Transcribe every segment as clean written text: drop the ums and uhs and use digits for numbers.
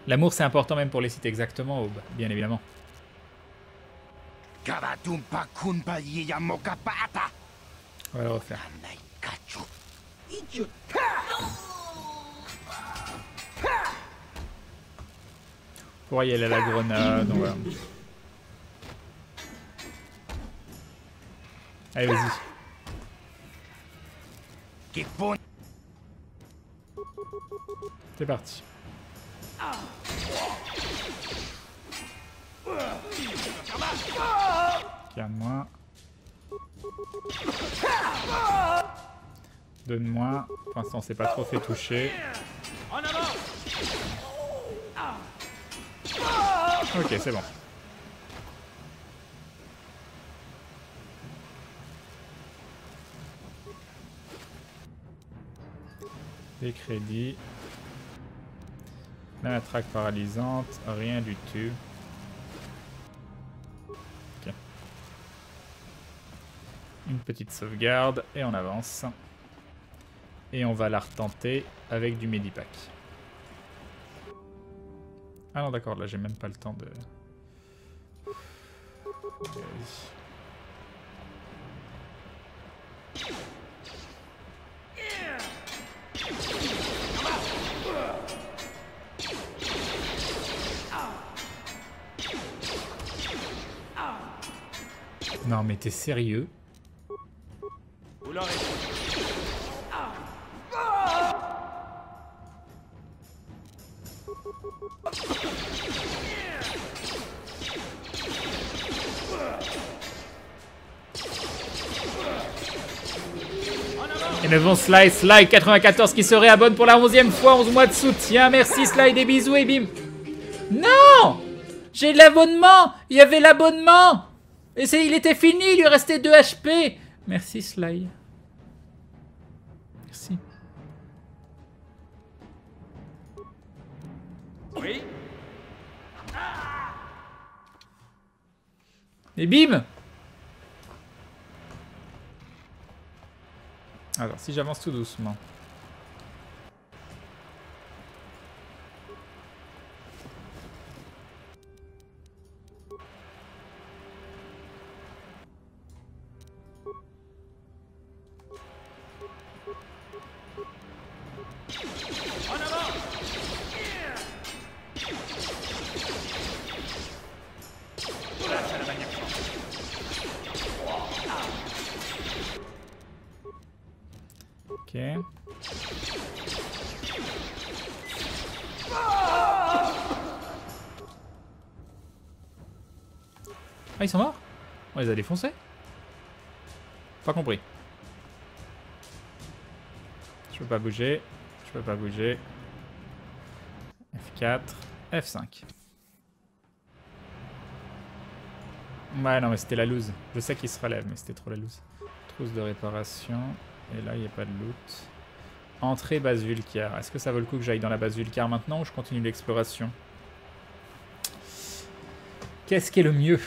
L'amour, c'est important même pour les sites, exactement, Aube, bien évidemment. On va le refaire. Pour y aller à la grenade, donc voilà. Allez, vas-y. C'est parti. Calme-moi. Donne-moi. Pour l'instant, on s'est pas trop fait toucher. Ok, c'est bon. Des crédits. La traque paralysante, rien du tout. Ok. Une petite sauvegarde et on avance. Et on va la retenter avec du Medipack. Ah non d'accord, là j'ai même pas le temps de... Okay. Non mais t'es sérieux? Et nous avons Sly 94 qui se réabonne pour la 11e fois, 11 mois de soutien. Merci Sly, des bisous et bim. Non! J'ai l'abonnement! Il y avait l'abonnement! Et il était fini, il lui restait 2 HP. Merci Sly. Merci. Oui. Et bim! Alors, si j'avance tout doucement. Ok. Ah, ils sont morts? On les a défoncés? Pas compris. Je peux pas bouger. Je peux pas bouger. F4. F5. Ouais, non, mais c'était la loose. Je sais qu'il se relève, mais c'était trop la loose. Trousse de réparation. Et là, il n'y a pas de loot. Entrée base Vulcar. Est-ce que ça vaut le coup que j'aille dans la base Vulcar maintenant ou je continue l'exploration? Qu'est-ce qui est le mieux?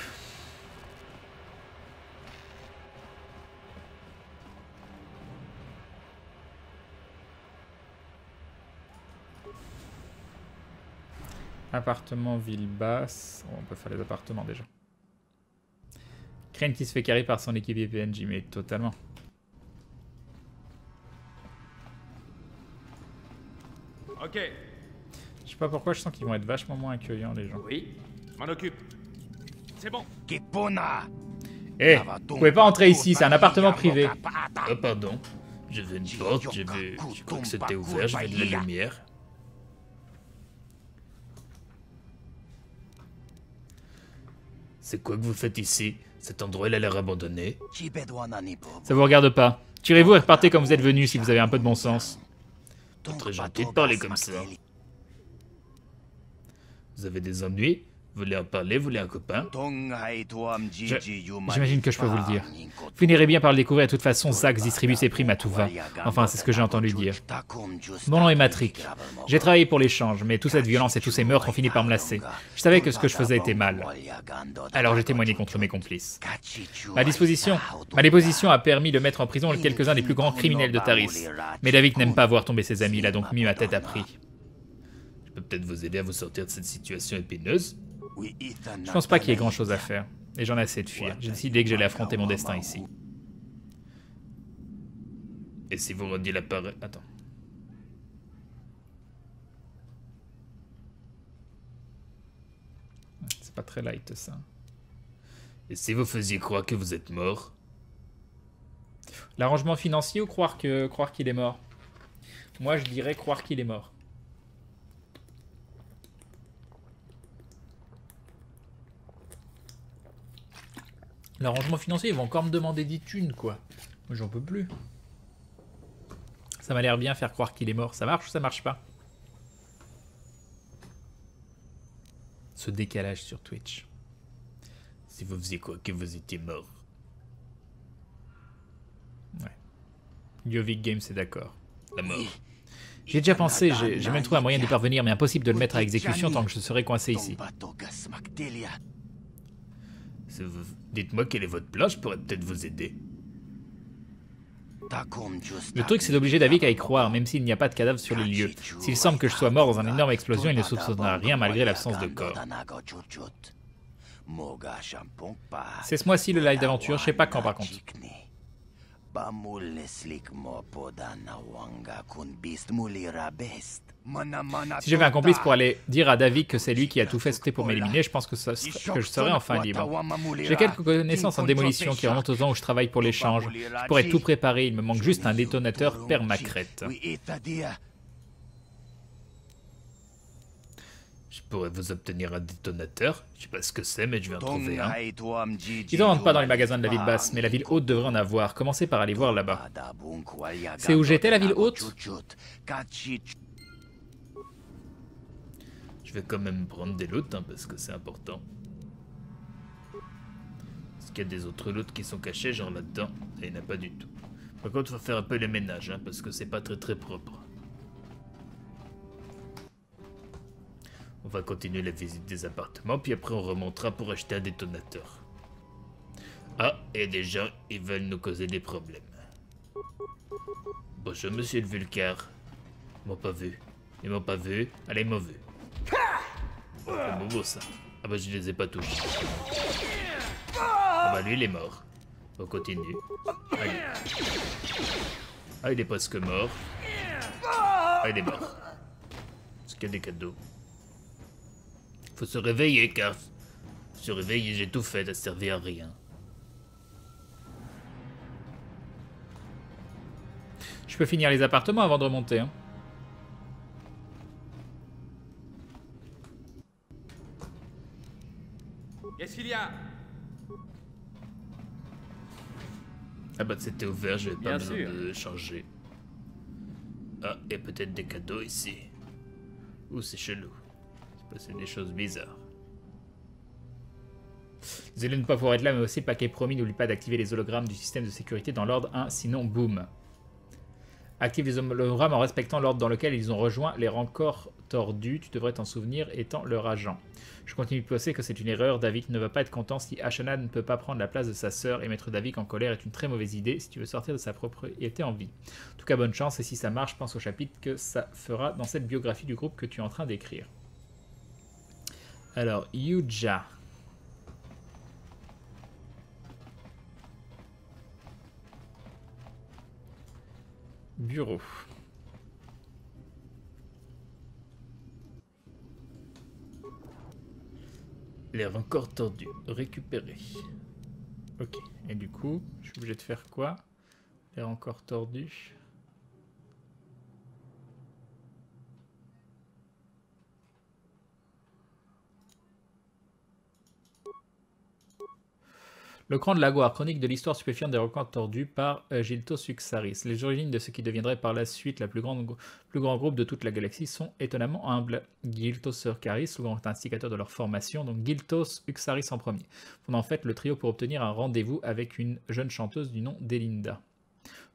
Appartement ville basse. Oh, on peut faire les appartements déjà. Crane qui se fait carry par son équipe PNJ, mais totalement. Ok. Je sais pas pourquoi, je sens qu'ils vont être vachement moins accueillants les gens. Oui, je m'en occupe. C'est bon. Eh, vous pouvez pas entrer ici, c'est un appartement privé. Ah pardon, j'avais une porte, j'ai cru que c'était ouvert, j'avais de la lumière. C'est quoi que vous faites ici? Cet endroit il a l'air abandonné. Ça vous regarde pas. Tirez-vous et repartez comme vous êtes venu si vous avez un peu de bon sens. Pas très gentil de parler comme ça. Vous avez des ennuis? Vous voulez en parler? Vous voulez un copain? J'imagine que je peux vous le dire. Vous finirez bien par le découvrir, de toute façon, Zax distribue ses primes à tout va. Enfin, c'est ce que j'ai entendu dire. Mon nom est Matrick. J'ai travaillé pour l'échange, mais toute cette violence et tous ces meurtres ont fini par me lasser. Je savais que ce que je faisais était mal. Alors j'ai témoigné contre mes complices. Ma déposition a permis de mettre en prison quelques-uns des plus grands criminels de Taris. Mais David n'aime pas voir tomber ses amis, il a donc mis ma tête à prix. Je Je peux peut-être vous aider à vous sortir de cette situation épineuse. Je pense pas qu'il y ait grand chose à faire. Et j'en ai assez de fuir. J'ai décidé que j'allais affronter mon destin ici. Et si vous rendiez l'appareil... Attends. C'est pas très light, ça. Et si vous faisiez croire que vous êtes mort? L'arrangement financier ou croire qu'il est mort? Moi, je dirais croire qu'il est mort. L'arrangement financier, ils vont encore me demander des thunes, quoi. Moi, j'en peux plus. Ça m'a l'air bien faire croire qu'il est mort. Ça marche ou ça marche pas? Ce décalage sur Twitch. Si vous faisiez quoi que vous étiez mort? Ouais. Yovik Games, c'est d'accord. La mort. J'ai déjà pensé, j'ai même trouvé un moyen d'y parvenir, mais impossible de le mettre à exécution tant que je serai coincé ici. Dites-moi quel est votre plan, je pourrais peut-être vous aider. Le truc, c'est d'obliger Davik à y croire, même s'il n'y a pas de cadavre sur les lieux. S'il semble que je sois mort dans une énorme explosion, il ne soupçonnera rien malgré l'absence de corps. C'est ce mois-ci le live d'aventure, je sais pas quand par contre. Si j'avais un complice pour aller dire à Davik que c'est lui qui a tout fait sauter pour m'éliminer, je pense que je serais enfin libre. J'ai quelques connaissances en démolition qui remontent au temps où je travaille pour l'échange. Je pourrais tout préparer, il me manque juste un détonateur permacrète. Je pourrais vous obtenir un détonateur. Je sais pas ce que c'est, mais je vais en trouver un. Ils n'en vendent pas dans les magasins de la ville basse, mais la ville haute devrait en avoir. Commencez par aller voir là-bas. C'est où j'étais, la ville haute? Je vais quand même prendre des loots, hein, parce que c'est important. Est-ce qu'il y a des autres loots qui sont cachés, genre là-dedans? Et il n'y en a pas du tout. Par contre, il faut faire un peu le ménage, hein, parce que c'est pas très propre. On va continuer la visite des appartements, puis après on remontera pour acheter un détonateur. Ah, et des gens, ils veulent nous causer des problèmes. Bonjour, monsieur le Vulcar. Ils m'ont pas vu. Ils m'ont pas vu. Allez, ils m'ont vu. C'est beau ça. Ah bah je les ai pas touchés. Ah bah lui il est mort. On continue. Allez. Ah il est presque mort. Ah il est mort. Est-ce qu'il y a des cadeaux? Faut se réveiller car... Se réveiller, j'ai tout fait, ça servait à rien. Je peux finir les appartements avant de remonter, hein. Qu'est-ce qu'il y a? Ah bah c'était ouvert, je vais pas Bien besoin sûr. de changer. Ah, et peut-être des cadeaux ici. Ouh, c'est chelou. C'est passé des choses bizarres. Désolé de ne pas pouvoir être là, mais aussi le paquet promis, n'oublie pas d'activer les hologrammes du système de sécurité dans l'ordre 1, sinon boum. Active les hologrammes en respectant l'ordre dans lequel ils ont rejoint les rancors tordus, tu devrais t'en souvenir étant leur agent. Je continue de penser que c'est une erreur, Davik ne va pas être content si Ashana ne peut pas prendre la place de sa sœur et mettre Davik en colère est une très mauvaise idée si tu veux sortir de sa propriété en vie. En tout cas bonne chance et si ça marche, pense au chapitre que ça fera dans cette biographie du groupe que tu es en train d'écrire. Alors, Yuja. Bureau. Les rancors tordus. Récupérer. Ok. Et du coup, je suis obligé de faire quoi? Les rancors tordus. Le cran de l'Aguar, chronique de l'histoire stupéfiante des rancors tordus par Giltos Uxaris. Les origines de ce qui deviendrait par la suite le plus grand groupe de toute la galaxie sont étonnamment humbles. Giltos Uxaris, le grand instigateur de leur formation, donc Giltos Uxaris en premier, font en fait le trio pour obtenir un rendez-vous avec une jeune chanteuse du nom d'Elinda.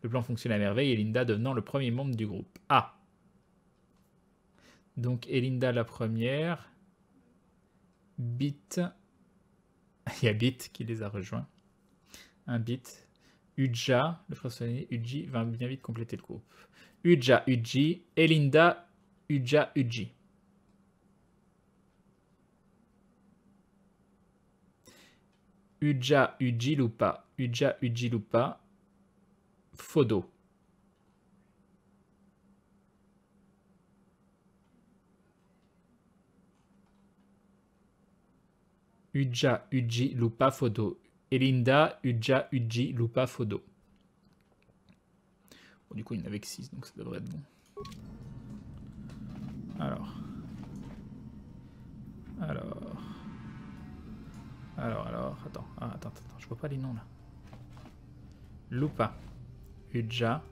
Le plan fonctionne à merveille, Elinda devenant le premier membre du groupe. Ah! Donc Elinda la première, Bit... Il y a Bit qui les a rejoints. Un Bit. Uja, le frère soigné, Uji va bien vite compléter le groupe. Uja, Uji, Elinda, Uja, Uji. Uja, Uji, Lupa. Uja, Uji, Lupa. Fodo. Uja, Uji, Lupa, Fodo. Elinda, Uja, Uji, Lupa, Fodo. Bon, du coup, il n'y en avait que 6, donc ça devrait être bon. Alors. Attends. Ah, attends, je vois pas les noms là. Lupa. Uja.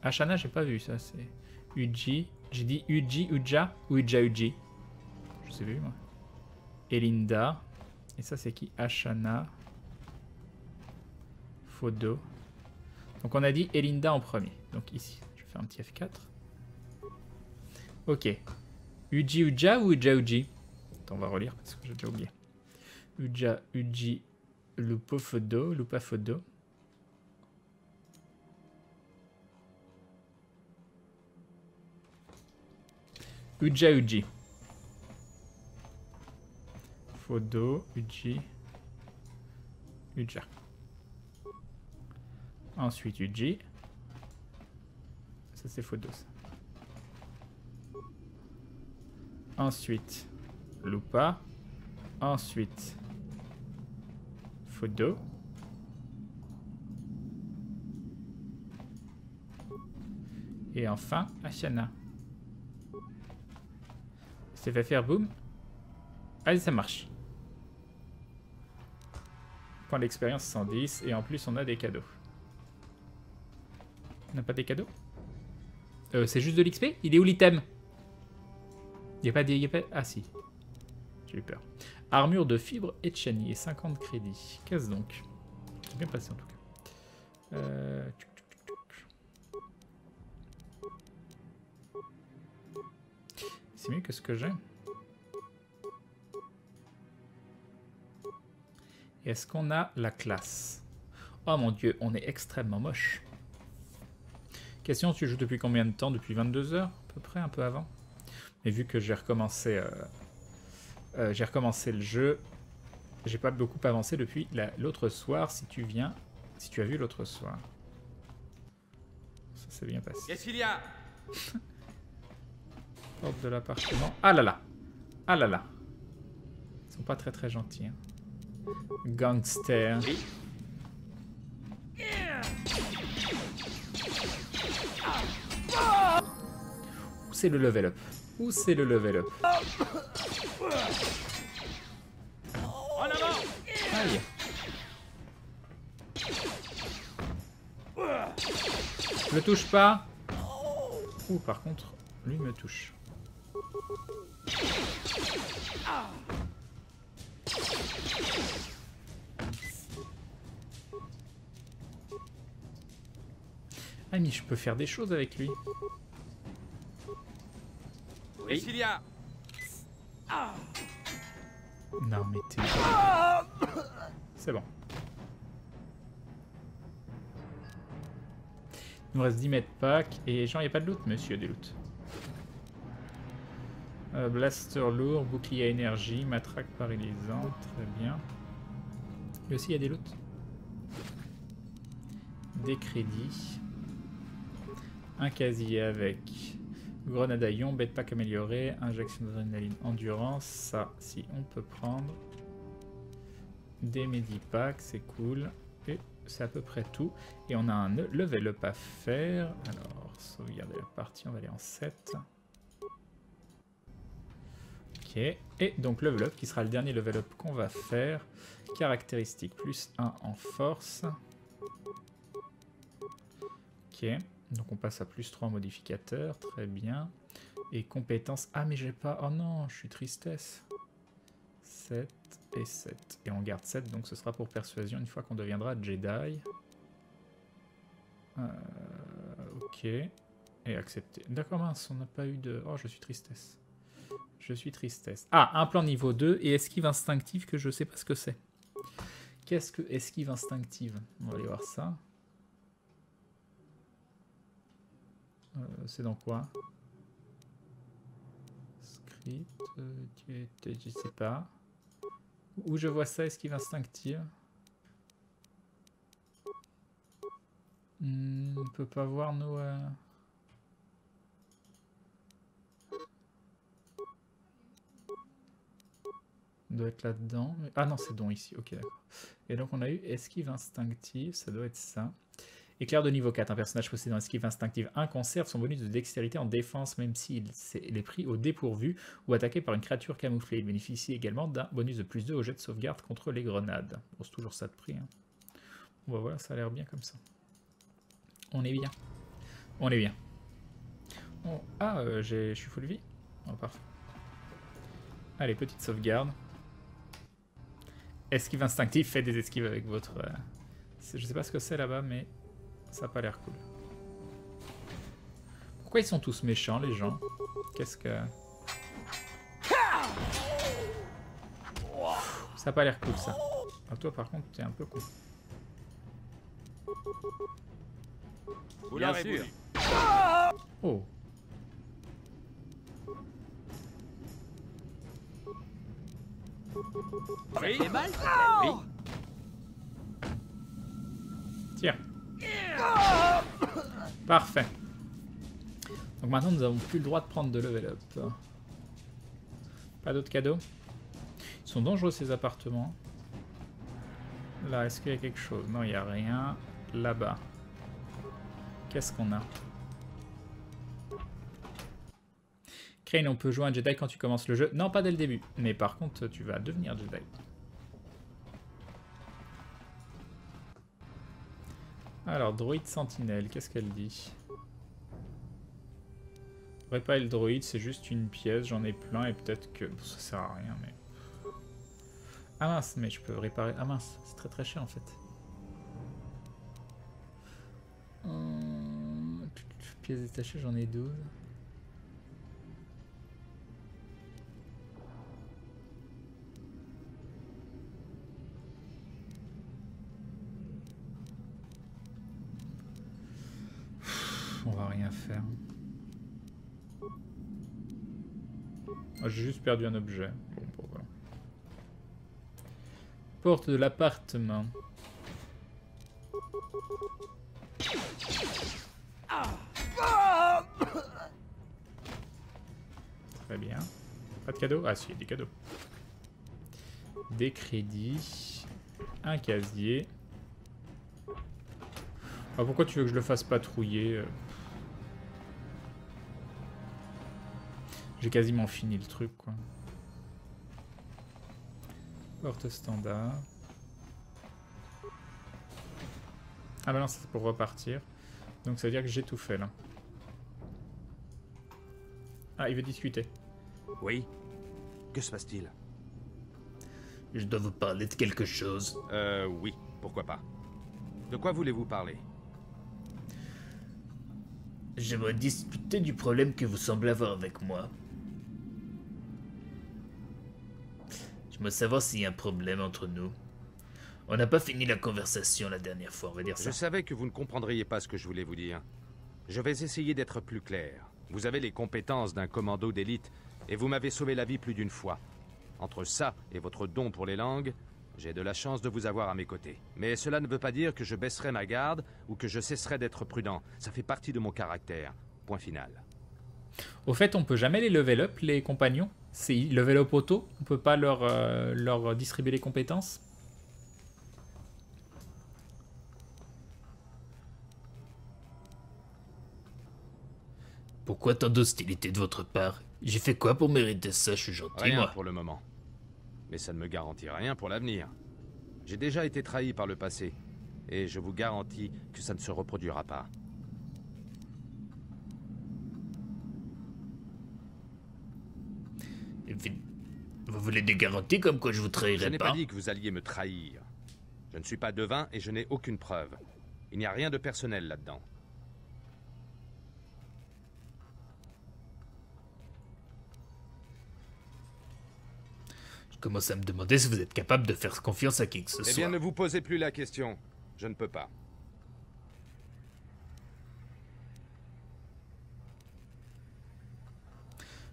Ashana, j'ai pas vu ça, c'est Uji. J'ai dit Uji, Uja ou Uja, Uji. Je sais plus moi. Elinda. Et ça c'est qui? Ashana. Fodo. Donc on a dit Elinda en premier. Donc ici, je fais un petit F4. Ok. Uji, Uja ou Uja, Uji? Attends, on va relire parce que j'ai déjà oublié. Uja, Uji, Lupa, Fodo, Lupa, Fodo. Uja, Uji. Fodo, Uji, Uja. Ensuite Uji. Ça c'est Fodo ça. Ensuite Lupa. Ensuite Fodo. Et enfin Ashana. C'est fait faire boum. Allez, ça marche. Point d'expérience 110 et en plus on a des cadeaux. On n'a pas des cadeaux? C'est juste de l'XP? Il est où l'item? Il n'y a pas des... Ah si. J'ai eu peur. Armure de fibre et de chenille et 50 crédits. Qu'est-ce donc? C'est bien passé en tout cas. C'est mieux que ce que j'ai. Est-ce qu'on a la classe? Oh mon dieu, on est extrêmement moche. Question, tu joues depuis combien de temps? Depuis 22 heures à peu près, un peu avant. Mais vu que j'ai recommencé le jeu, j'ai pas beaucoup avancé depuis l'autre soir. Si tu as vu l'autre soir. Ça s'est bien passé. Qu'est-ce qu'il y a? Porte de l'appartement. Ah là là. Ah là là. Ils sont pas très très gentils. Hein. Gangster. Oui. Où c'est le level up? Où c'est le level up? En avant! Aïe. Je le touche pas. Ouh, par contre, lui me touche. Ah mais je peux faire des choses avec lui. Oui. Qu'est-ce qu'il y a? Non mais t'es... C'est bon. Il nous reste 10 mètres pack. Et genre, il n'y a pas de loot, monsieur, des loot. Blaster lourd, bouclier à énergie, matraque paralysante. Très bien. Et aussi, il y a des loots. Des crédits. Un casier avec grenade à ion, bête pack amélioré, injection d'adrénaline endurance. Ça, si on peut prendre. Des medipacks, c'est cool. Et c'est à peu près tout. Et on a un level up à faire. Alors, sauvegarder la partie, on va aller en 7. Ok. Et donc level up, qui sera le dernier level up qu'on va faire. Caractéristiques, plus 1 en force. Ok. Donc on passe à plus 3 modificateurs. Très bien. Et compétences. Ah mais j'ai pas... Oh non, je suis tristesse. 7 et 7. Et on garde 7, donc ce sera pour persuasion une fois qu'on deviendra Jedi. Ok. Et accepter. D'accord, mince, on n'a pas eu de... Oh, je suis tristesse. Je suis tristesse. Ah, un plan niveau 2 et esquive instinctive que je sais pas ce que c'est. Qu'est-ce que esquive instinctive? On va aller voir ça. C'est dans quoi? Droïde, je sais pas. Où je vois ça, esquive instinctive. On peut pas voir nos... On doit être là-dedans. Ah non, c'est don ici. Ok, d'accord. Et donc on a eu esquive instinctive, ça doit être ça. Éclair de niveau 4. Un personnage possédant esquive instinctive 1 conserve son bonus de dextérité en défense même s'il est pris au dépourvu ou attaqué par une créature camouflée. Il bénéficie également d'un bonus de +2 au jet de sauvegarde contre les grenades. Bon, c'est toujours ça de prix. Hein. Bon, bah voilà, ça a l'air bien comme ça. On est bien. On est bien. Oh, ah, je suis full vie. Oh, parfait. Allez, petite sauvegarde. Esquive instinctive, faites des esquives avec votre... je sais pas ce que c'est là-bas, mais ça a pas l'air cool. Pourquoi ils sont tous méchants, les gens? Qu'est-ce que... Ça a pas l'air cool, ça. Ah, toi, par contre, t'es un peu con. Bien sûr. Oh. Oui. Ça fait mal? Oui. Tiens. Parfait. Donc maintenant, nous n'avons plus le droit de prendre de level up. Pas d'autres cadeaux? Ils sont dangereux, ces appartements. Là, est-ce qu'il y a quelque chose? Non, il n'y a rien. Là-bas. Qu'est-ce qu'on a? Crane, on peut jouer un Jedi quand tu commences le jeu. Non, pas dès le début. Mais par contre, tu vas devenir Jedi. Alors, droïde sentinelle, qu'est-ce qu'elle dit? Réparer le droïde, c'est juste une pièce, j'en ai plein et peut-être que... ça sert à rien, mais... Ah mince, mais je peux réparer... Ah mince, c'est très très cher en fait. Pièces détachées, j'en ai 12. On va rien faire. Ah, j'ai juste perdu un objet. Bon, voilà. Porte de l'appartement. Très bien. Pas de cadeau? Ah si, il y a des cadeaux. Des crédits. Un casier. Ah, pourquoi tu veux que je le fasse patrouiller? J'ai quasiment fini le truc, quoi. Porte standard. Ah bah non, c'est pour repartir. Donc ça veut dire que j'ai tout fait, là. Ah, il veut discuter. Oui. Que se passe-t-il? Je dois vous parler de quelque chose. Oui. Pourquoi pas? De quoi voulez-vous parler? J'aimerais discuter du problème que vous semblez avoir avec moi. J'aimerais savoir s'il y a un problème entre nous. On n'a pas fini la conversation la dernière fois, on va dire ça. Je savais que vous ne comprendriez pas ce que je voulais vous dire. Je vais essayer d'être plus clair. Vous avez les compétences d'un commando d'élite et vous m'avez sauvé la vie plus d'une fois. Entre ça et votre don pour les langues, j'ai de la chance de vous avoir à mes côtés. Mais cela ne veut pas dire que je baisserai ma garde ou que je cesserai d'être prudent. Ça fait partie de mon caractère. Point final. Au fait, on peut jamais les level up, les compagnons. C'est level up auto. On peut pas leur distribuer les compétences. Pourquoi tant d'hostilité de votre part? J'ai fait quoi pour mériter ça? Je suis gentil, Rien moi. pour le moment. Mais ça ne me garantit rien pour l'avenir. J'ai déjà été trahi par le passé. Et je vous garantis que ça ne se reproduira pas. Vous voulez des garanties comme quoi je vous Je trahirai n'ai pas? pas dit que vous alliez me trahir. Je ne suis pas devin et je n'ai aucune preuve. Il n'y a rien de personnel là-dedans. Je commence à me demander si vous êtes capable de faire confiance à qui que ce Eh soit. bien, ne vous posez plus la question. Je ne peux pas.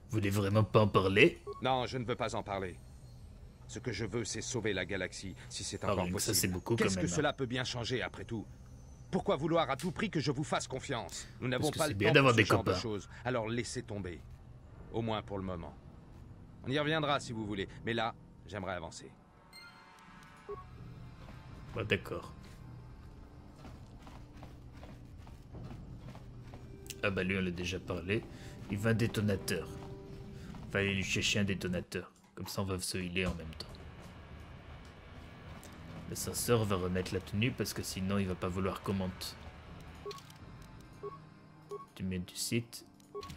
Vous voulez vraiment pas en parler? Non, je ne veux pas en parler. Ce que je veux, c'est sauver la galaxie, si c'est Ah, encore rien que ça, possible. c'est beaucoup, quand Qu'est-ce que même, hein. cela peut bien changer, après tout? Pourquoi vouloir à tout prix que je vous fasse confiance? Nous n'avons que pas c'est le bien temps d'avoir pour ce des genre de copains. choses. Alors laissez tomber. Au moins pour le moment. On y reviendra si vous voulez. Mais là, j'aimerais avancer. Bah, d'accord. Ah bah lui, on l'a déjà parlé. Il veut un détonateur. Fallait lui chercher un détonateur. Comme ça, on va se healer en même temps. L'ascenseur va remettre la tenue parce que sinon, il va pas vouloir qu'on monte. Tu mets du site.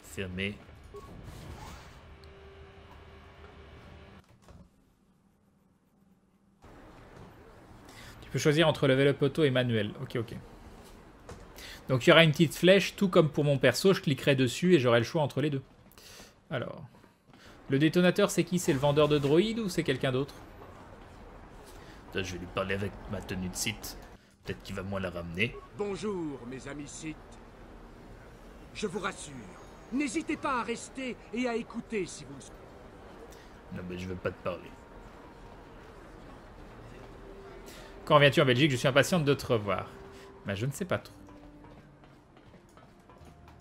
Fermé. Tu peux choisir entre level up auto et manuel. Ok, ok. Donc il y aura une petite flèche, tout comme pour mon perso, je cliquerai dessus et j'aurai le choix entre les deux. Alors, le détonateur c'est qui? C'est le vendeur de droïdes ou c'est quelqu'un d'autre? Là, je vais lui parler avec ma tenue de site. Peut-être qu'il va moins la ramener. Bonjour, mes amis Sith. Je vous rassure, n'hésitez pas à rester et à écouter si vous le souhaitez. Non, mais je veux pas te parler. Quand viens-tu en Belgique? Je suis impatiente de te revoir. Bah je ne sais pas trop.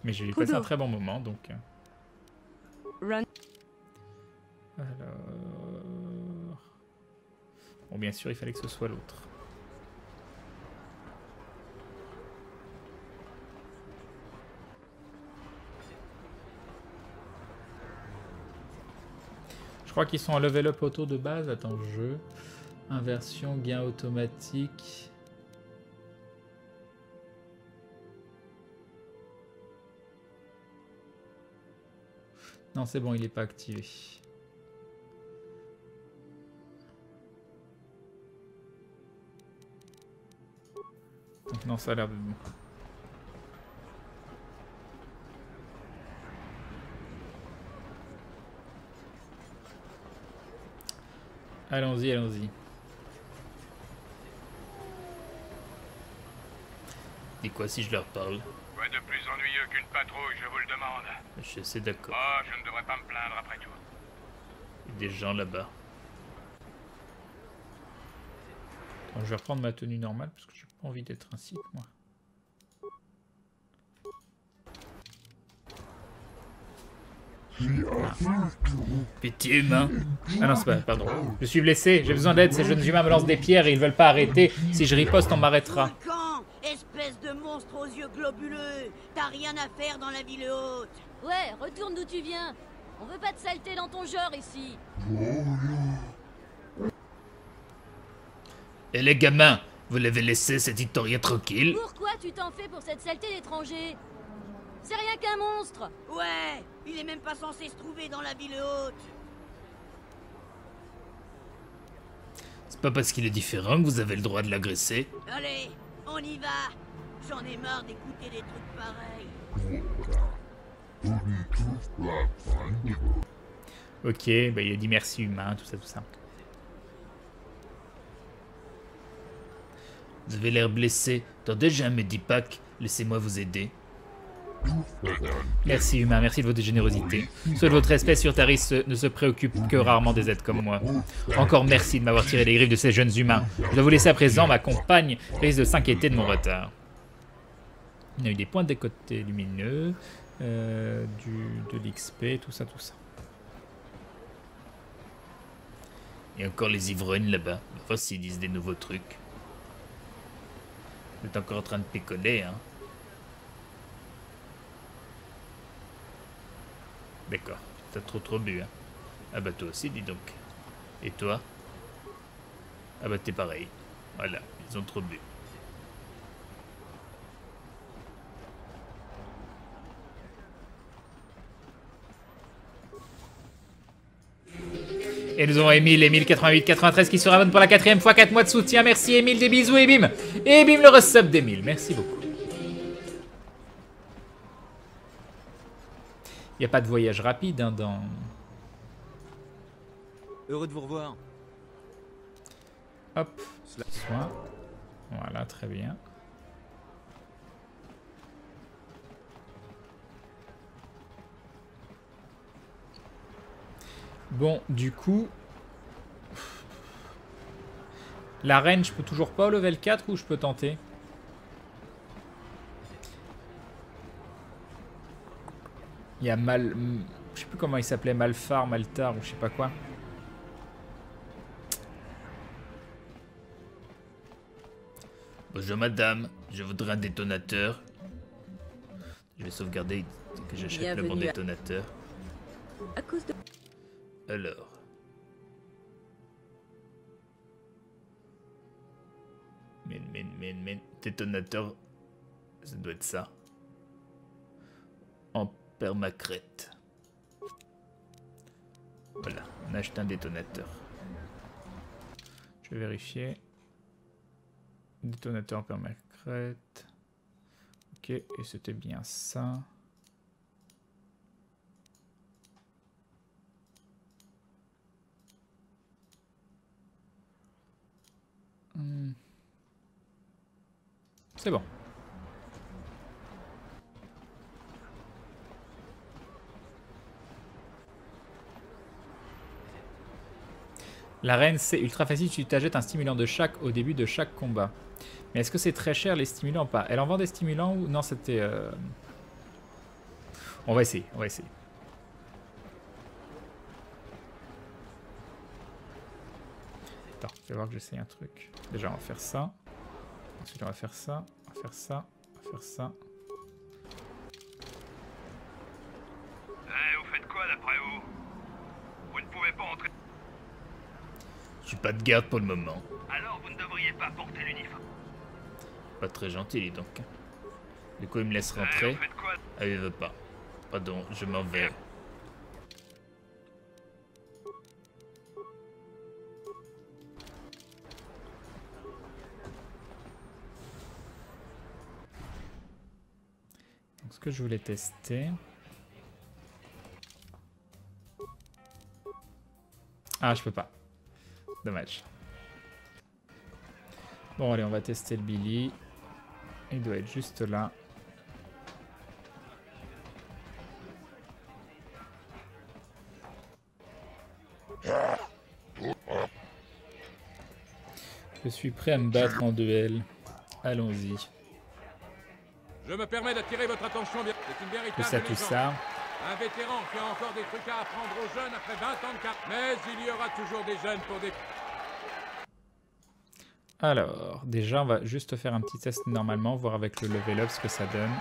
Mais j'ai passé un très bon moment, donc... Run. Alors... Bon, bien sûr, il fallait que ce soit l'autre. Je crois qu'ils sont en level up auto de base. Attends, jeu. Inversion, gain automatique. Non, c'est bon, il n'est pas activé. Donc non, ça a l'air de bon. Allons-y, allons-y. Dis quoi si je leur parle? Quoi de plus ennuyeux qu'une patrouille, je vous le demande? Je suis assez d'accord. Oh, je ne devrais pas me plaindre après tout. Il y a des gens là-bas. Attends, je vais reprendre ma tenue normale parce que j'ai pas envie d'être un Sith, moi. Pitié humain. Ah non, c'est pas... Pardon. Je suis blessé, j'ai besoin d'aide, ces jeunes humains me lancent des pierres et ils veulent pas arrêter. Si je riposte, on m'arrêtera. Quand, espèce de monstre aux yeux globuleux, t'as rien à faire dans la ville haute. Ouais, retourne d'où tu viens. On veut pas de saleté dans ton genre ici. Et les gamins, vous l'avez laissé cet Itorien tranquille? Pourquoi tu t'en fais pour cette saleté d'étranger? C'est rien qu'un monstre. Ouais, il est même pas censé se trouver dans la ville haute. C'est pas parce qu'il est différent que vous avez le droit de l'agresser. Allez, on y va. J'en ai marre d'écouter des trucs pareils. Ok, bah il a dit merci humain, tout ça, tout ça. Vous avez l'air blessé. Attendez, j'ai un Medipack. Laissez-moi vous aider. Merci humain, merci de votre générosité. Seule votre espèce sur Taris ne se préoccupe que rarement des êtres comme moi. Encore merci de m'avoir tiré les griffes de ces jeunes humains. Je dois vous laisser à présent, ma compagne risque de s'inquiéter de mon retard. Il y a eu des points de côté lumineux, de l'XP, tout ça, tout ça. Il y a encore les ivrognes là-bas. On va voir s'ils disent des nouveaux trucs. Vous êtes encore en train de picoler, hein? D'accord. T'as trop bu, hein? Ah bah toi aussi, dis donc. Et toi? Ah bah t'es pareil. Voilà, ils ont trop bu. Et nous avons Emile 8893 qui se rabonne pour la 4ème fois, 4 mois de soutien. Merci Emile, des bisous et bim. Et bim le resub d'Emile, merci beaucoup. Il n'y a pas de voyage rapide hein, dans... Heureux de vous revoir. Hop, soin. Voilà, très bien. Bon, du coup... La reine, je peux toujours pas au level 4 ou je peux tenter? Il y a Mal... Je sais plus comment il s'appelait, Malphar, Maltar ou je sais pas quoi. Bonjour madame, je voudrais un détonateur. Je vais sauvegarder que j'achète le bon détonateur. À cause de... Alors. Détonateur. Ça doit être ça. En permacrète. Voilà, on achète un détonateur. Je vais vérifier. Détonateur en permacrète. Ok, et c'était bien ça. C'est bon. La reine, c'est ultra facile, tu t'achètes un stimulant de chaque au début de chaque combat. Mais est-ce que c'est très cher les stimulants ou pas? Elle en vend des stimulants ou non? C'était... On va essayer, on va essayer. Attends, je vais voir que j'essaye un truc. Déjà, on va faire ça. Ensuite, on va faire ça. On va faire ça. On va faire ça. Vous faites quoi d'après vous? Vous ne pouvez pas entrer. Je suis pas de garde pour le moment. Alors vous ne devriez pas porter l'uniforme. Pas très gentil, dis donc. Du coup, il me laisse rentrer. Vous faites quoi? Ah, il veut pas. Pardon, je m'en vais. Donc, ce que je voulais tester... Ah, je peux pas. Dommage. Bon, allez, on va tester le Billy. Il doit être juste là. Je suis prêt à me battre en duel. Allons-y. Je me permets d'attirer votre attention. C'est une véritable Tout ça, tout ça. Un vétéran qui a encore des trucs à apprendre aux jeunes après 20 ans de carrière. Mais il y aura toujours des jeunes pour des... Alors, déjà, on va juste faire un petit test normalement, voir avec le level up ce que ça donne.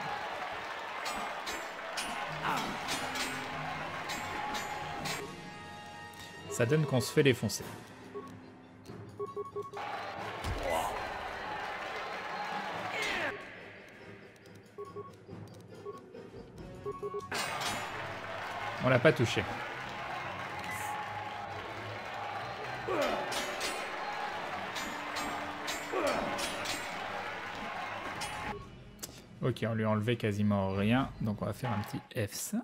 Ça donne qu'on se fait défoncer. On l'a pas touché. Ok, on lui a enlevé quasiment rien, donc on va faire un petit F5.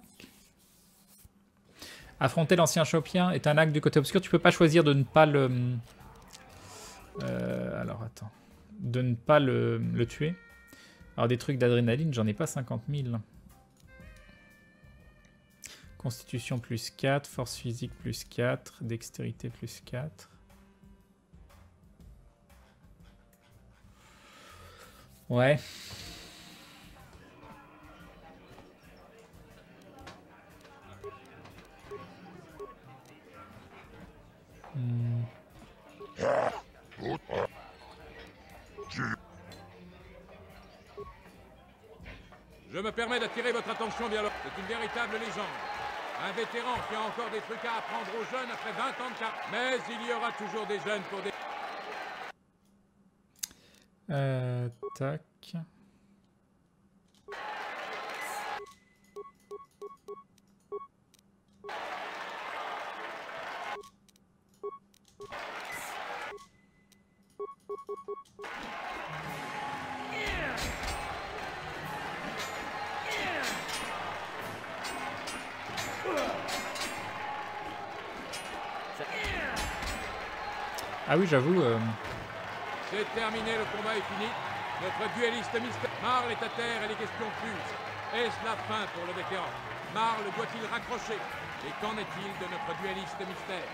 Affronter l'ancien Chopien est un acte du côté obscur. Tu peux pas choisir de ne pas le... alors attends. De ne pas le tuer. Alors des trucs d'adrénaline, j'en ai pas 50 000. Constitution plus 4, force physique plus 4, dextérité plus 4. Ouais. Je me permets d'attirer votre attention bien là. C'est une véritable légende. Un vétéran qui a encore des trucs à apprendre aux jeunes après 20 ans de carrière. Mais il y aura toujours des jeunes pour des... Tac. Ah oui, j'avoue. C'est terminé, le combat est fini. Notre duelliste mystère Marl est à terre et les questions fusent. Est-ce la fin pour le vétéran? Marle doit-il raccrocher? Et qu'en est-il de notre duelliste mystère?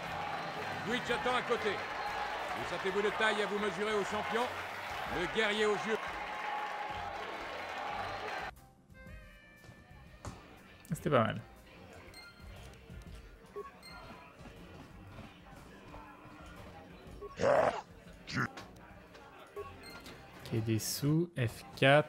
Twitch attend à côté. Vous sentez-vous de taille à vous mesurer au champion? Le guerrier aux yeux. C'était pas mal. Ok, des sous, F4.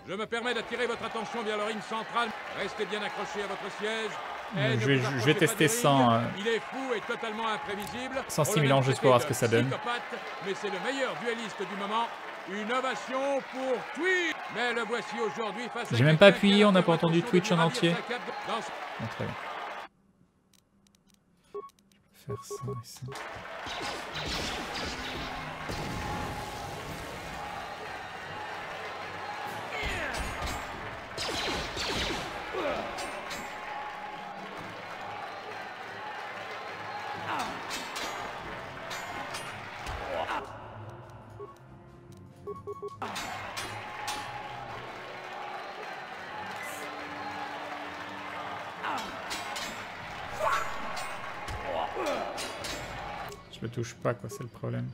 Je me permets d'attirer votre attention vers le ring central. Restez bien accrochés à votre siège. Je vais tester sans, Il est fou et totalement imprévisible. sans stimulant juste pour voir ce que ça donne. Mais c'est le meilleur duelliste du moment. Une ovation pour Twitch. Mais le voici aujourd'hui face à... J'ai même pas appuyé, on n'a pas entendu Twitch en entier. Bon, très bien. Je peux faire ça ici. Je me touche pas, quoi, c'est le problème.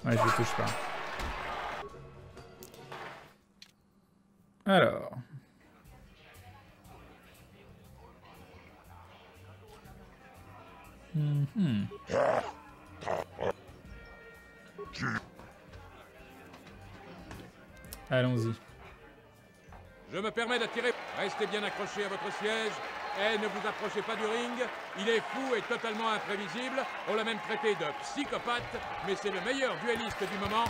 Ouais, je le touche pas. Alors. Allons-y. Je me permets d'attirer. Restez bien accrochés à votre siège. Et ne vous approchez pas du ring. Il est fou et totalement imprévisible. On l'a même traité de psychopathe. Mais c'est le meilleur duelliste du moment.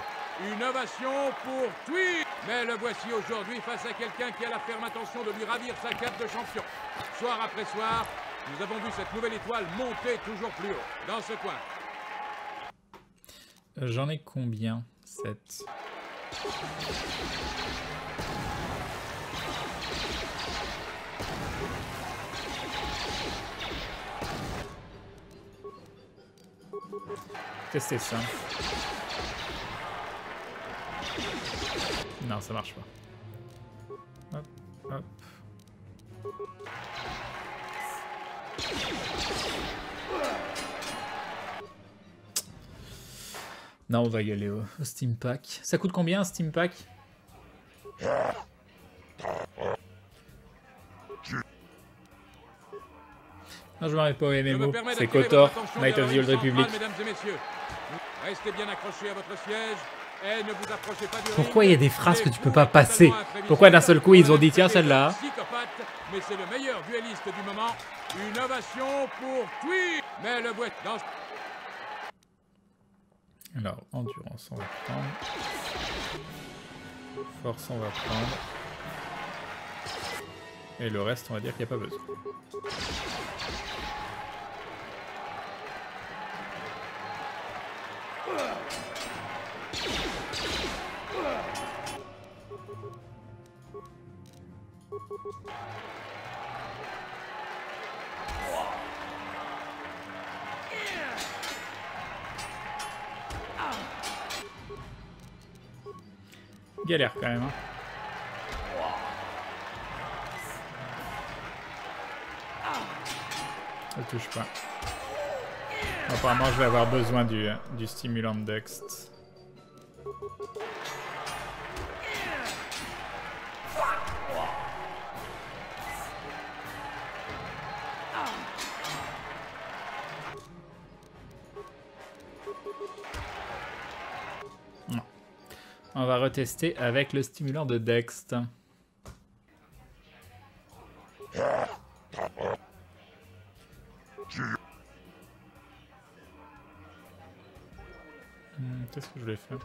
Une ovation pour Twitch. Mais le voici aujourd'hui face à quelqu'un qui a la ferme intention de lui ravir sa cape de champion. Soir après soir, nous avons vu cette nouvelle étoile monter toujours plus haut. Dans ce coin. J'en ai combien? 7. Tester ça. Non, ça marche pas. Hop, hop. Non, on va y aller au Steam Pack. Ça coûte combien un Steam Pack? Non, je m'arrête pas au MMO. C'est KOTOR, Knight of the Old Republic. Restez bien accrochés à votre siège. Et ne vous approchez pas du Pourquoi il y a des phrases que tu peux pas passer? Pourquoi d'un seul coup ils ont dit tiens celle-là? Mais c'est le meilleur duelliste du moment. Une ovation pour Twitch. Mais le boîte dans... Alors, endurance on va prendre. Force on va prendre. Et le reste on va dire qu'il n'y a pas besoin. Galère quand même. Hein. Ça touche pas. Apparemment, je vais avoir besoin du stimulant de Dext. Non. On va retester avec le stimulant de Dext. Qu'est-ce que je vais faire?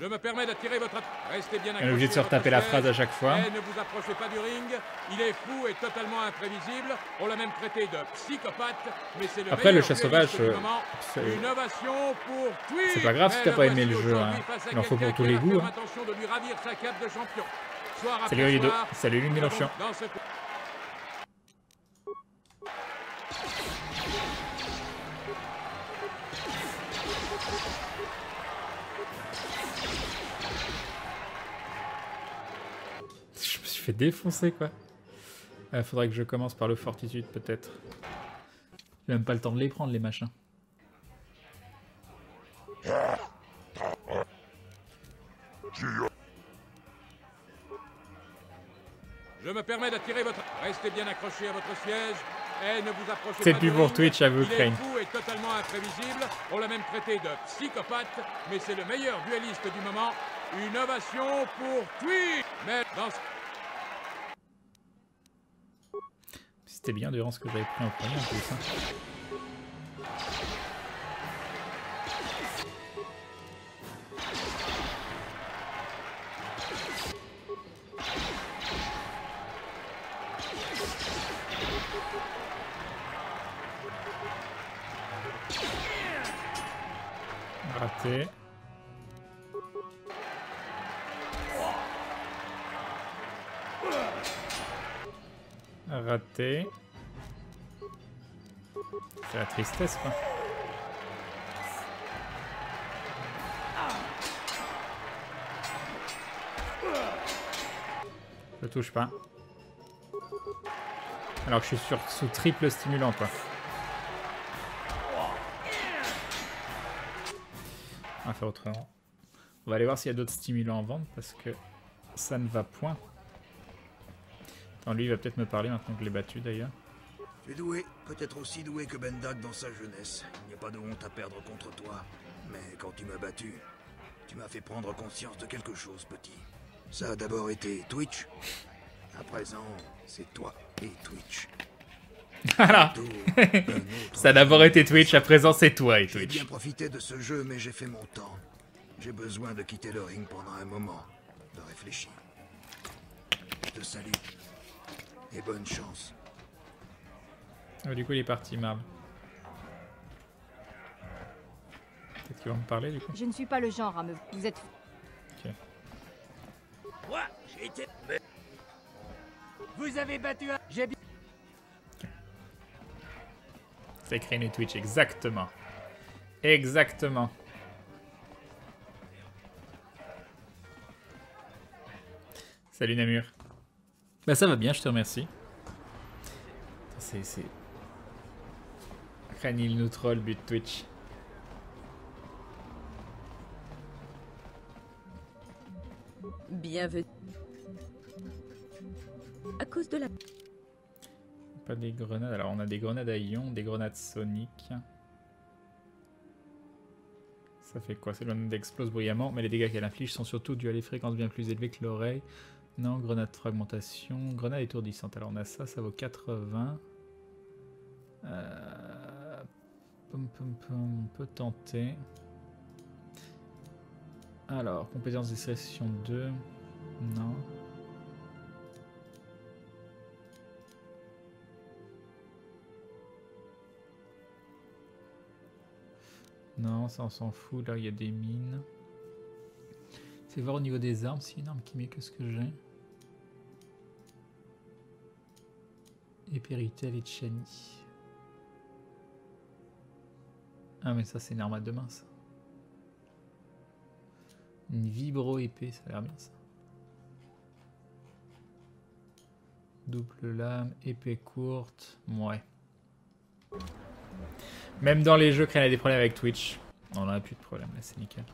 Je me permets d'attirer votre... Restez bien accrochés. On est obligé de se retaper la phrase à chaque fois. Et ne vous approchez pas du ring. Il est fou et totalement imprévisible. On l'a même traité de psychopathe. Mais c'est le après, le meilleur chat sauvage, Une ovation pour Twitch. c'est pas grave si t'as pas aimé le jeu. Hein. Il en faut pour tous les goûts. Hein. Intention de lui ravir sa cape de champion. soir après Salut Ludo. soir, Salut nous Lumilochian. avons dans ce... Je me suis fait défoncer quoi. Faudrait que je commence par le fortitude peut-être. J'ai même pas le temps de les prendre les machins. Je me permets d'attirer votre... Restez bien accrochés à votre siège et ne vous approchez C'est pas plus du pour ring. Twitch, à vous, Il est Crane. fou et totalement imprévisible. On l'a même traité de psychopathe, mais c'est le meilleur duelliste du moment. Une ovation pour Twitch. Mais dans ce... C'était bien durant ce que j'avais pris en premier en plus. Hein. Raté. Raté. C'est la tristesse quoi. Je touche pas. Alors que je suis sous triple stimulant quoi. On va faire autrement. On va aller voir s'il y a d'autres stimulants en vente parce que ça ne va point. Attends, lui il va peut-être me parler maintenant que je l'ai battu d'ailleurs. Tu es doué, peut-être aussi doué que Bendak dans sa jeunesse. Il n'y a pas de honte à perdre contre toi. Mais quand tu m'as battu, tu m'as fait prendre conscience de quelque chose, petit. Ça a d'abord été Twitch. À présent, c'est toi et Twitch. Voilà. Ça a d'abord été Twitch, à présent c'est toi et J'ai Twitch. bien profité de ce jeu, mais j'ai fait mon temps. J'ai besoin de quitter le ring pendant un moment, de réfléchir. Je te salue. Et bonne chance. Du coup il est parti, Marv. Peut-être qu'il va me parler du coup. Je ne suis pas le genre à me... Vous êtes... Ok. Moi, j'ai été... Vous avez battu un... J'ai bien... C'est Crane et Twitch, exactement. Exactement. Salut Namur. Bah ça va bien, je te remercie. C'est... Crane il nous troll, but Twitch. Bienvenue. À cause de la... Pas des grenades. Alors on a des grenades à ion, des grenades soniques. Ça fait quoi? Ces grenades explosent bruyamment, mais les dégâts qu'elles infligent sont surtout dus à des fréquences bien plus élevées que l'oreille. Non, grenade de fragmentation, grenade étourdissante. Alors on a ça, ça vaut 80. On peut tenter. Alors, compétence discrétion 2. Non. Non, ça on s'en fout. Là, il y a des mines. C'est voir au niveau des armes si une arme qui met que ce que j'ai. Épéritel et Chani. Ah, mais ça, c'est une arme à deux mains, ça. Une vibro épée, ça a l'air bien, ça. Double lame, épée courte. Ouais. Même dans les jeux, Crane a des problèmes avec Twitch. Non, on a plus de problème, là, c'est nickel.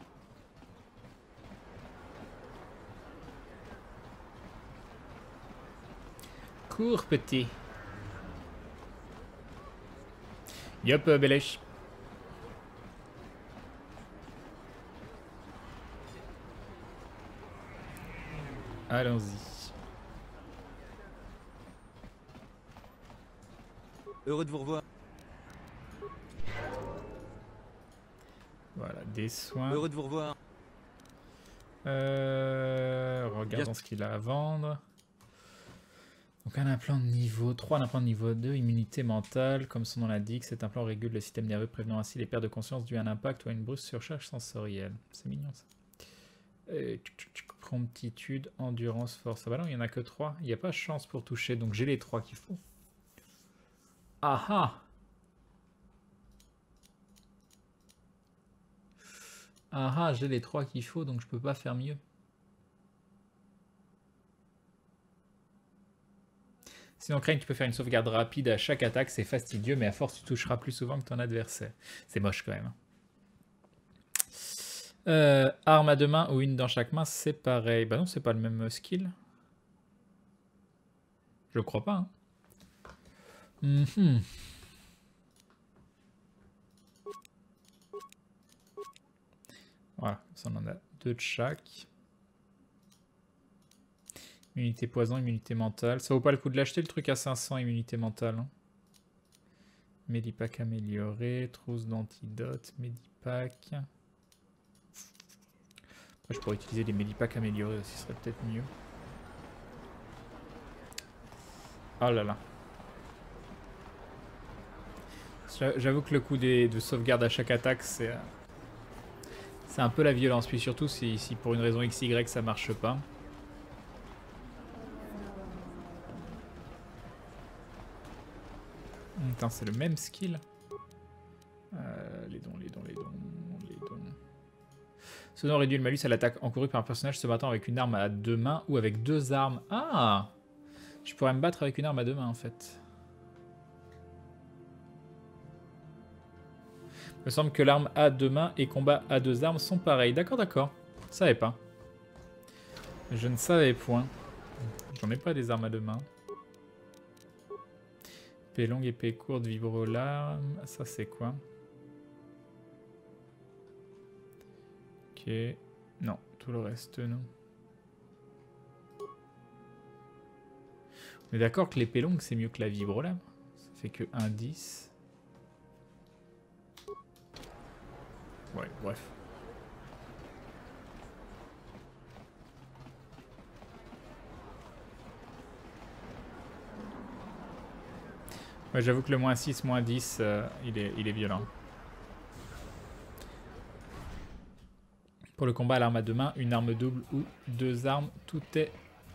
Cours, petit. Yop, Belèche. Allons-y. Heureux de vous revoir. Voilà, des soins. Heureux de vous revoir. Regardons ce qu'il a à vendre. Donc un implant de niveau 3, un implant de niveau 2, immunité mentale, comme son nom l'indique, cet implant régule le système nerveux, prévenant ainsi les pertes de conscience dues à un impact ou à une brusque surcharge sensorielle. C'est mignon ça. Promptitude, endurance, force. Ah bah non, il n'y en a que 3. Il n'y a pas chance pour toucher, donc j'ai les 3 qu'il faut. Ah ah! Ah ah, j'ai les 3 qu'il faut, donc je peux pas faire mieux. Sinon, Crane, tu peux faire une sauvegarde rapide à chaque attaque, c'est fastidieux, mais à force, tu toucheras plus souvent que ton adversaire. C'est moche quand même. Arme à deux mains ou une dans chaque main, c'est pareil. Bah non, c'est pas le même skill. Je crois pas. Hein. Voilà, ça on en a 2 de chaque. Immunité poison, immunité mentale. Ça vaut pas le coup de l'acheter le truc à 500, immunité mentale. Hein. Medipack amélioré, trousse d'antidote, Medipack. Après, je pourrais utiliser les Medipacks améliorés aussi, ce serait peut-être mieux. Oh là là. J'avoue que le coup de sauvegarde à chaque attaque, c'est un peu la violence. Puis surtout, si pour une raison XY ça marche pas. Putain, c'est le même skill. Les dons. Ce don réduit le malus à l'attaque encourue par un personnage se battant avec une arme à 2 mains ou avec 2 armes. Ah! Je pourrais me battre avec une arme à 2 mains en fait. Il me semble que l'arme à 2 mains et combat à 2 armes sont pareils. D'accord, d'accord. Je savais pas. Je ne savais point. J'en ai pas des armes à 2 mains. Épée longue, épée courte, vibro-lame. Ça c'est quoi? Ok. Non, tout le reste non. On est d'accord que l'épée longue c'est mieux que la vibro-lame. Ça fait que 1-10. Ouais, bref. Ouais, j'avoue que le -6, -10, il est violent. Pour le combat à l'arme à 2 mains, une arme double ou 2 armes, tout est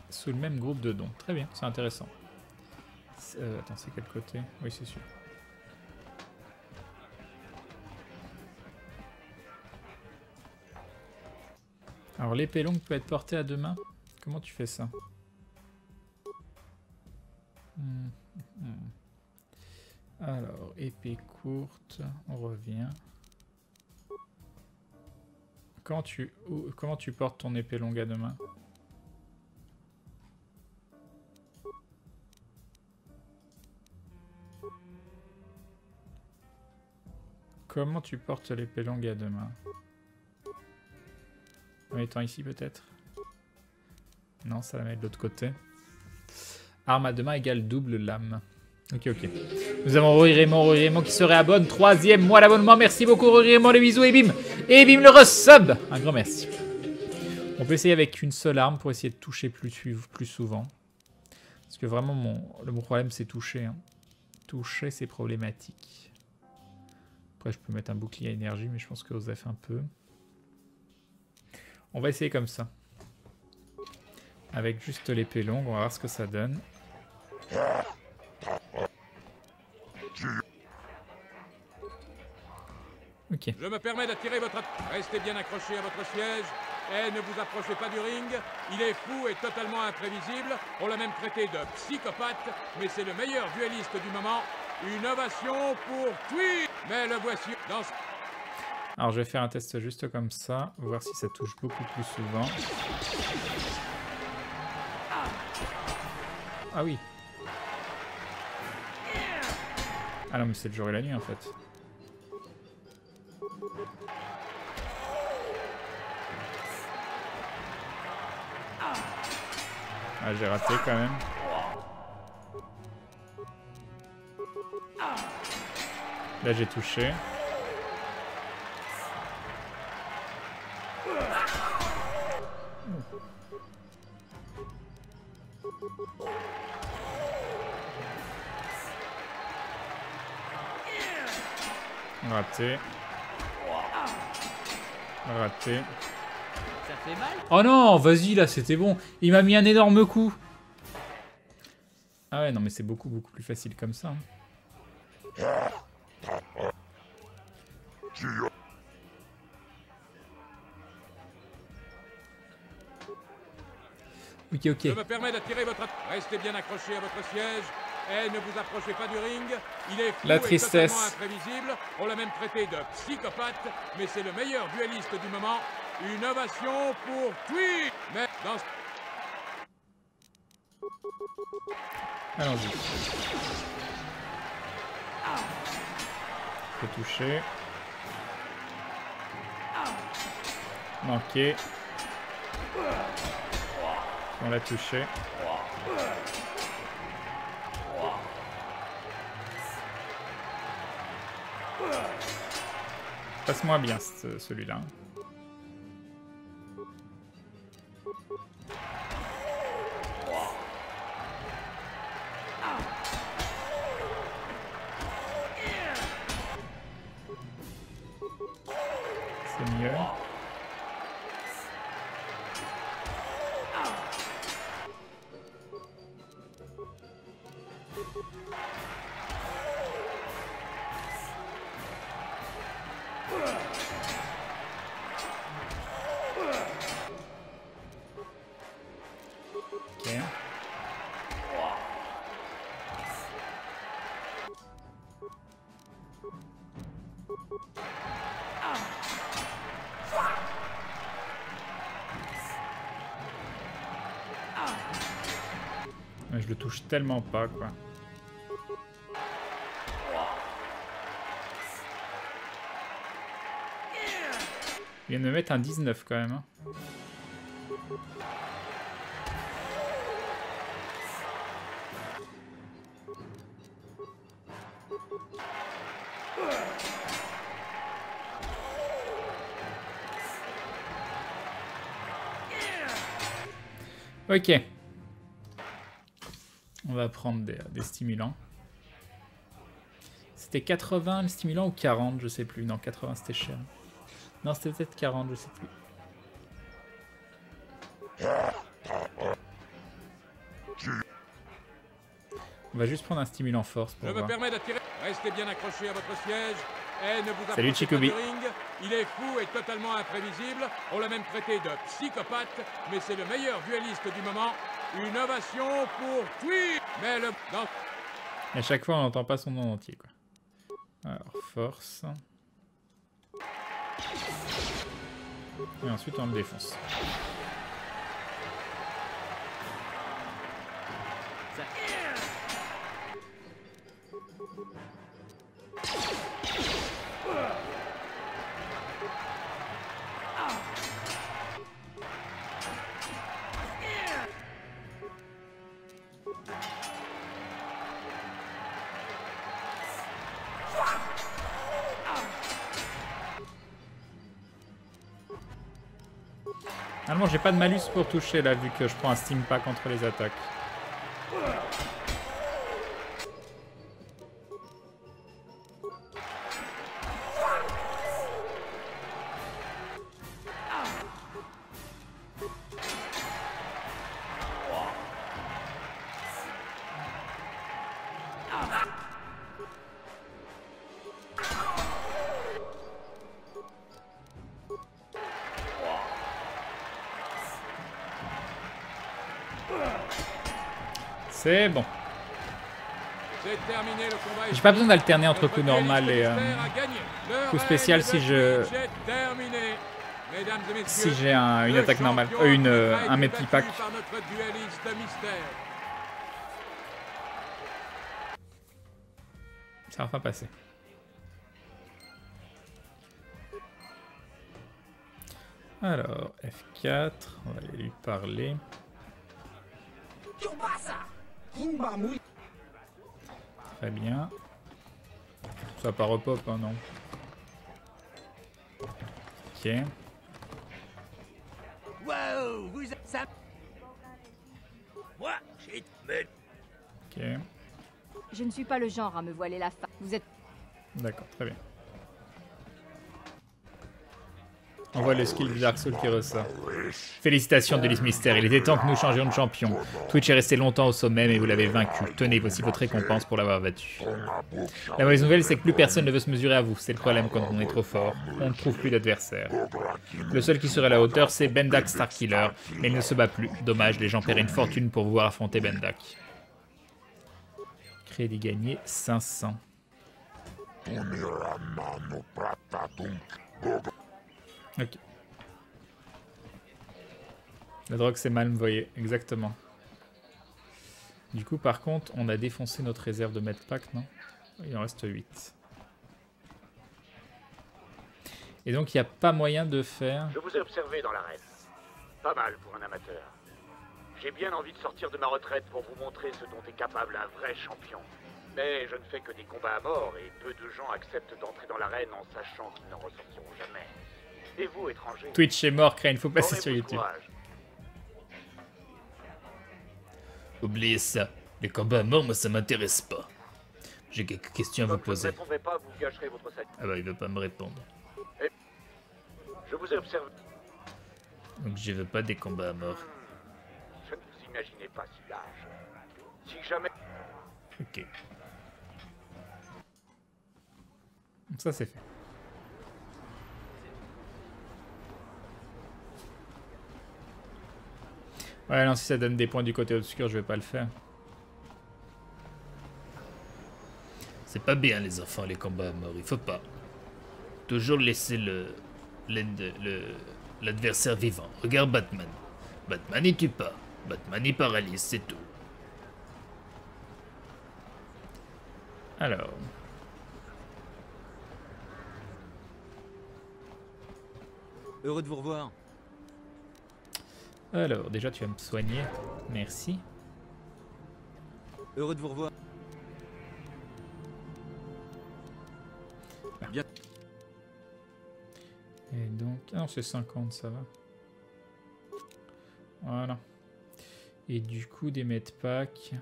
sous le même groupe de dons. Très bien, c'est intéressant. Attends, c'est quel côté? Oui, c'est sûr. Alors l'épée longue peut être portée à 2 mains. Comment tu fais ça? Alors, épée courte, on revient. Comment tu portes ton épée longue à 2 mains? Comment tu portes l'épée longue à 2 mains? En mettant ici peut-être? Non, ça la met de l'autre côté. Arme à 2 mains égale double lame. Ok, ok. Nous avons Rory Raymond qui se réabonne. 3e mois d'abonnement. Merci beaucoup Rory Raymond, les bisous et bim. Et bim le resub. Un grand merci. On peut essayer avec une seule arme pour essayer de toucher plus souvent. Parce que vraiment mon problème c'est toucher. Hein. Toucher c'est problématique. Après je peux mettre un bouclier à énergie mais je pense que Osef un peu. On va essayer comme ça. Avec juste l'épée longue, on va voir ce que ça donne. Ok. Je me permets d'attirer votre attention. Restez bien accrochés à votre siège et ne vous approchez pas du ring. Il est fou et totalement imprévisible. On l'a même traité de psychopathe, mais c'est le meilleur duelliste du moment. Une ovation pour Tweed. Mais le voici dans... Alors je vais faire un test juste comme ça, voir si ça touche beaucoup plus souvent. Ah oui. Ah non mais c'est le jour et la nuit en fait. Ah j'ai raté quand même. Là j'ai touché. Raté. Raté. Oh non, vas-y là, c'était bon. Il m'a mis un énorme coup. Ah ouais, non mais c'est beaucoup plus facile comme ça. Ok. Je me permets d'attirer votre... Restez bien accrochés à votre siège et ne vous approchez pas du ring. Il est fou La et tristesse. totalement imprévisible. On l'a même traité de psychopathe, mais c'est le meilleur duelliste du moment. Une ovation pour Tweet. Mais dans... Allons-y. Faut toucher. Manqué. On l'a touché. Passe-moi bien celui-là. C'est mieux. Ok. Mais je le touche tellement pas, quoi. Il vient de me mettre un 19 quand même. Hein. Ok. On va prendre des stimulants. C'était 80 le stimulant ou 40, je sais plus. Non, 80 c'était cher. Non, c'était peut-être 40, je sais plus. On va juste prendre un stimulant force pour Je me voir. permets d'attirer... Restez bien accrochés à votre siège et ne vous Salut, approchez pas Chikubi. du ring. Il est fou et totalement imprévisible. On l'a même traité de psychopathe, mais c'est le meilleur duelliste du moment. Une ovation pour Tweet. Mais le... Dans... Et à chaque fois, on n'entend pas son nom entier, quoi. Alors, force. Et ensuite, on le défonce. Normalement, j'ai pas de malus pour toucher là, vu que je prends un steam pack entre les attaques. C'est bon. J'ai pas besoin d'alterner entre coup normal et coup spécial si je... Si j'ai une attaque normale, un multi pack. Ça va pas passer. Alors, F4, on va aller lui parler. Très bien. Ça part au pop, hein, non? Ok. Wow, vous ça... Moi, j'ai... Ok. Je ne suis pas le genre à me voiler la face. Vous êtes... D'accord, très bien. On voit le skill de Dark Souls qui ressort. Félicitations Delis Mystère, il était temps que nous changions de champion. Twitch est resté longtemps au sommet, mais vous l'avez vaincu. Tenez, voici votre récompense pour l'avoir battu. La mauvaise nouvelle, c'est que plus personne ne veut se mesurer à vous. C'est le problème quand on est trop fort. On ne trouve plus d'adversaires. Le seul qui serait à la hauteur, c'est Bendak Starkiller, mais il ne se bat plus. Dommage, les gens paieraient une fortune pour vous voir affronter Bendak. Crédit gagné 500. Ok. La drogue c'est mal, vous voyez, exactement. Du coup, par contre, on a défoncé notre réserve de medpack, non? Il en reste 8. Et donc, il n'y a pas moyen de faire... Je vous ai observé dans l'arène. Pas mal pour un amateur. J'ai bien envie de sortir de ma retraite pour vous montrer ce dont est capable un vrai champion. Mais je ne fais que des combats à mort et peu de gens acceptent d'entrer dans l'arène en sachant qu'ils n'en ressortiront jamais. Et vous, étrangers... Twitch est mort, Crane, faut passer sur YouTube. Oubliez ça. Les combats à mort, moi, ça m'intéresse pas. J'ai quelques questions à vous poser. Pas, vous gâcherez votre salut. Ah bah, il veut pas me répondre. Et je vous ai observé. Donc, je veux pas des combats à mort. Je ne vous imaginez pas si lâche. Si jamais... Ok. Ça, c'est fait. Ouais, non, si ça donne des points du côté obscur, je vais pas le faire. C'est pas bien, les enfants, les combats à mort. Il faut pas. Toujours laisser l'adversaire vivant. Regarde Batman. Batman, il tue pas. Batman, il paralyse, c'est tout. Alors... Heureux de vous revoir. Alors, déjà, tu vas me soigner. Merci. Heureux de vous revoir. Bien. Et donc... Ah non, c'est 50, ça va. Voilà. Et du coup, des medpacks.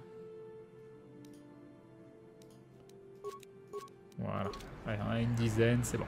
Voilà. Ouais, on a une dizaine, c'est bon.